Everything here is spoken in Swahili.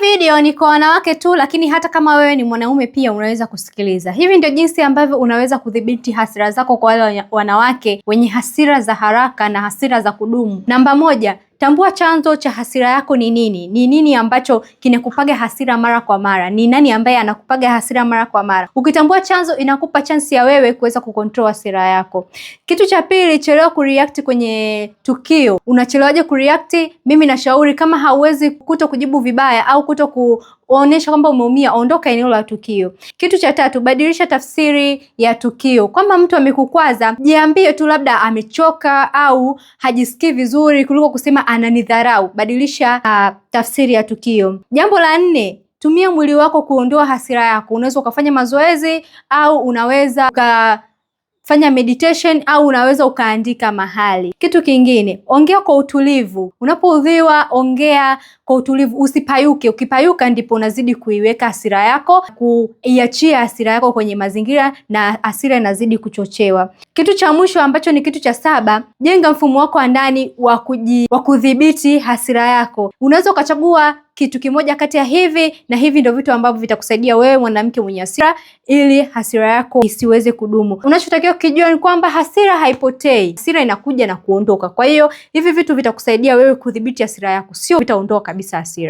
video ni kwa wanawake tu, lakini hata kama wewe ni mwanaume pia unaweza kusikiliza. Hivi ndio jinsi ambavyo unaweza kudhibiti hasira zako kwa wale wanawake wenye hasira za haraka na hasira za kudumu. Namba moja, tambua chanzo cha hasira yako ni nini. Ni nini ambacho kinakupaga hasira mara kwa mara? Ni nani ambaye anakupaga hasira mara kwa mara? Ukitambua chanzo, inakupa chance ya wewe kuweza kucontrol hasira yako. Kitu cha pili, chelewa kureact kwenye tukio. Unachelewaje kureact? Mimi nashauri kama hauwezi kujibu vibaya au kuonyesha kwamba umeumia, ondoka eneo la tukio. Kitu cha tatu, badilisha tafsiri ya tukio. Kama mtu amekukwaza, jiambie tu labda amechoka au hajisikii vizuri kuliko kusema ananidharau. Badilisha tafsiri ya tukio. Jambo la nne, tumia mwili wako kuondoa hasira yako. Unaweza ukafanya mazoezi au unaweza ukafanya meditation au unaweza ukaandika mahali. Kitu kingine, ongea kwa utulivu. Unapoudhiwa, ongea kwa utulivu, usipayuke. Ukipayuka ndipo unazidi kuiweka hasira yako, kuiachia hasira yako kwenye mazingira na hasira inazidi kuchochewa. Kitu cha mwisho ambacho ni kitu cha saba, jenga mfumo wako wa ndani wa kudhibiti hasira yako. Unaweza ukachagua kitu kimoja kati ya hivi na hivi, ndio vitu ambavyo vitakusaidia wewe mwanamke mwenye hasira ili hasira yako isiweze kudumu. Unachotakiwa kujua ni kwamba hasira haipotei. Hasira inakuja na kuondoka. Kwa hiyo hivi vitu vitakusaidia wewe kudhibiti hasira yako, sio vitaondoa kabisa hasira.